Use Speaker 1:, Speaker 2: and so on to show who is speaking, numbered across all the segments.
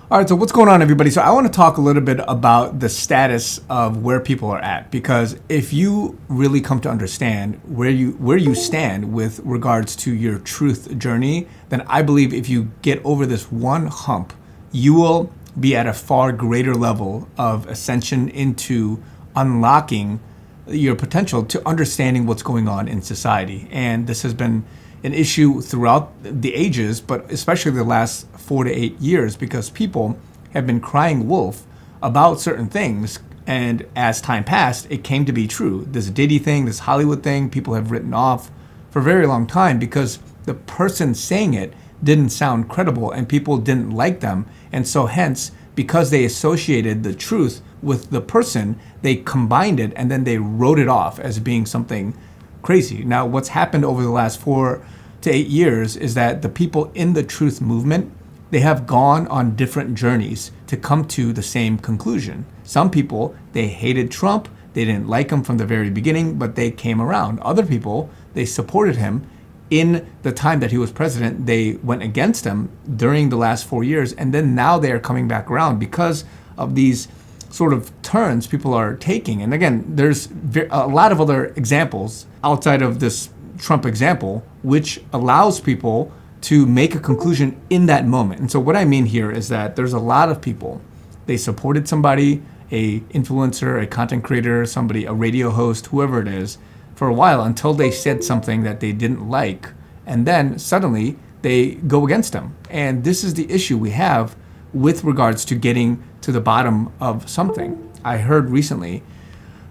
Speaker 1: All right, so what's going on, everybody? So I want to talk a little bit about the status of where people are at, because if you really come to understand where you stand with regards to your truth journey, then I believe if you get over this one hump, you will be at a far greater level of ascension into unlocking your potential to understanding what's going on in society. And this has been an issue throughout the ages, but especially the last 4 to 8 years, because people have been crying wolf about certain things. And as time passed, it came to be true. This Diddy thing, this Hollywood thing, people have written off for a very long time because the person saying it didn't sound credible and people didn't like them. And so hence, because they associated the truth with the person, they combined it and then they wrote it off as being something crazy. Now, what's happened over the last 4 to 8 years is that the people in the truth movement, they have gone on different journeys to come to the same conclusion. Some people, they hated Trump, they didn't like him from the very beginning, but they came around. Other people, they supported him in the time that he was president. They went against him during the last 4 years, and then now they are coming back around because of these sort of turns people are taking. And again, there's a lot of other examples outside of this Trump example, which allows people to make a conclusion in that moment. And so what I mean here is that there's a lot of people, they supported somebody, a influencer, a content creator, somebody, a radio host, whoever it is, for a while until they said something that they didn't like. And then suddenly they go against them. And this is the issue we have with regards to getting to the bottom of something. I heard recently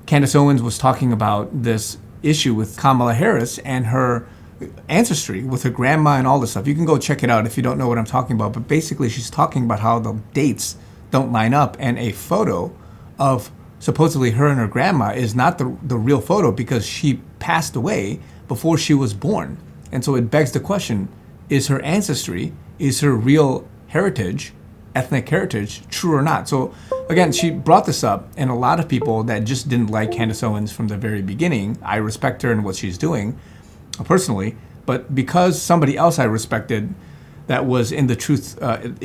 Speaker 1: Candace Owens was talking about this issue with Kamala Harris and her ancestry with her grandma and all this stuff. You can go check it out if you don't know what I'm talking about. But basically, she's talking about how the dates don't line up, and a photo of supposedly her and her grandma is not the real photo because she passed away before she was born. And so it begs the question, is her ancestry, is her real heritage, ethnic heritage, true or not? So again, she brought this up, and a lot of people that just didn't like Candace Owens from the very beginning, I respect her and what she's doing personally, but because somebody else I respected that was in the truth,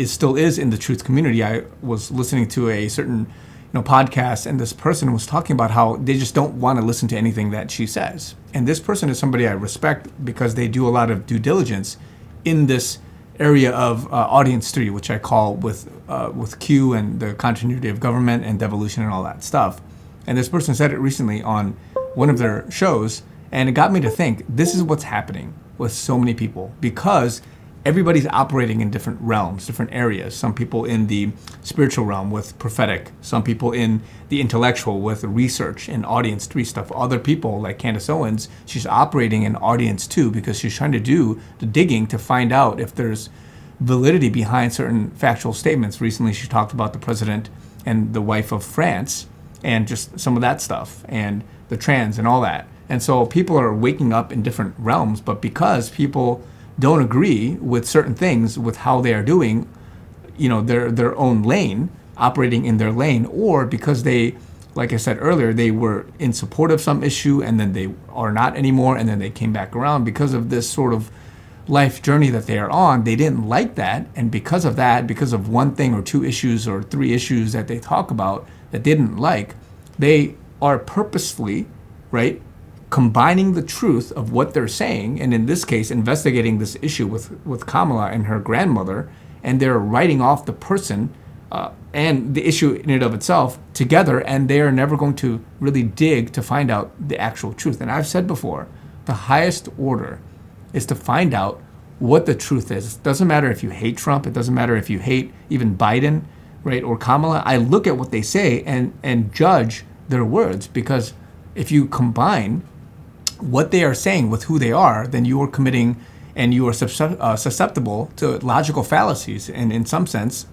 Speaker 1: still is in the truth community, I was listening to a certain podcast, and this person was talking about how they just don't want to listen to anything that she says. And this person is somebody I respect because they do a lot of due diligence in this area of audience theory, which I call with Q and the continuity of government and devolution and all that stuff. And this person said it recently on one of their shows, and it got me to think, this is what's happening with so many people, because everybody's operating in different realms, different areas. Some people in the spiritual realm with prophetic, some people in the intellectual with research and audience three stuff. Other people like Candace Owens, she's operating in audience two because she's trying to do the digging to find out if there's validity behind certain factual statements. Recently, she talked about the president and the wife of France and just some of that stuff and the trans and all that. And so people are waking up in different realms, but because people don't agree with certain things with how they are doing, their own lane, operating in their lane, or because they, like I said earlier, they were in support of some issue and then they are not anymore, and then they came back around because of this sort of life journey that they are on. They didn't like that, and because of that, because of one thing or two issues or three issues that they talk about that they didn't like, they are purposefully, right, combining the truth of what they're saying, and in this case, investigating this issue with Kamala and her grandmother, and they're writing off the person and the issue in and of itself together, and they are never going to really dig to find out the actual truth. And I've said before, the highest order is to find out what the truth is. It doesn't matter if you hate Trump, it doesn't matter if you hate even Biden, right, or Kamala. I look at what they say and judge their words, because if you combine what they are saying with who they are, then you are committing and you are susceptible to logical fallacies and in some sense,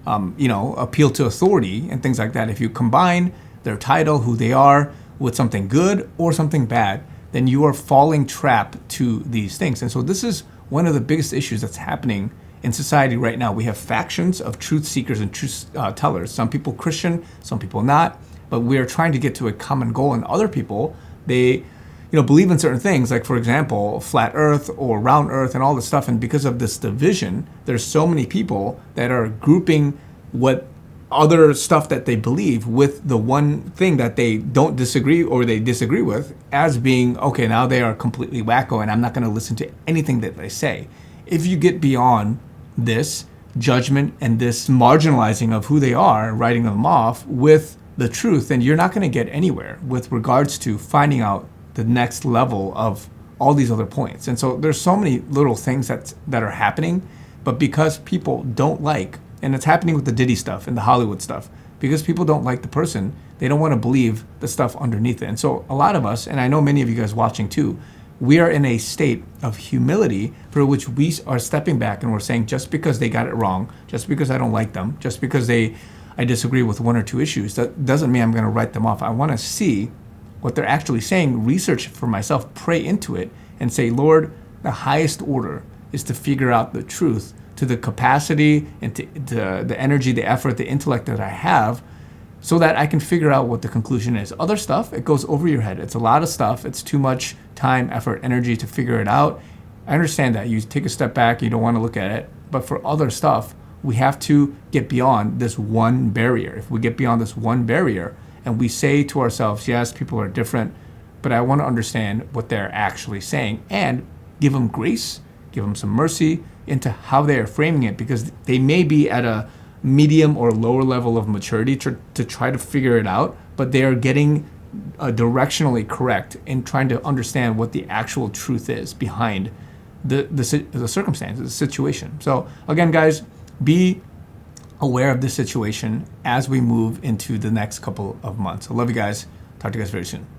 Speaker 1: appeal to authority and things like that. If you combine their title, who they are, with something good or something bad, then you are falling trap to these things. And so this is one of the biggest issues that's happening in society right now. We have factions of truth seekers and truth tellers. Some people Christian, some people not, but we are trying to get to a common goal. And other people, they believe in certain things, like, for example, flat earth or round earth and all this stuff. And because of this division, there's so many people that are grouping what other stuff that they believe with the one thing that they don't disagree or they disagree with as being, okay, now they are completely wacko and I'm not going to listen to anything that they say. If you get beyond this judgment and this marginalizing of who they are, writing them off with the truth, then you're not going to get anywhere with regards to finding out the next level of all these other points. And so there's so many little things that are happening, but because people don't like, and it's happening with the Diddy stuff and the Hollywood stuff, because people don't like the person, they don't want to believe the stuff underneath it. And so a lot of us, and I know many of you guys watching too, we are in a state of humility for which we are stepping back and we're saying, just because they got it wrong, just because I don't like them, just because I disagree with one or two issues, that doesn't mean I'm going to write them off. I want to see what they're actually saying, research for myself, pray into it, and say, Lord, the highest order is to figure out the truth to the capacity and to the energy, the effort, the intellect that I have, so that I can figure out what the conclusion is. Other stuff, it goes over your head. It's a lot of stuff. It's too much time, effort, energy to figure it out. I understand that. You take a step back, you don't want to look at it. But for other stuff, we have to get beyond this one barrier. If we get beyond this one barrier and we say to ourselves, yes, people are different, but I want to understand what they're actually saying and give them grace, give them some mercy into how they are framing it, because they may be at a medium or lower level of maturity to try to figure it out, but they are getting directionally correct in trying to understand what the actual truth is behind the circumstances, the situation. So again, guys, be aware of this situation as we move into the next couple of months. I love you guys. Talk to you guys very soon.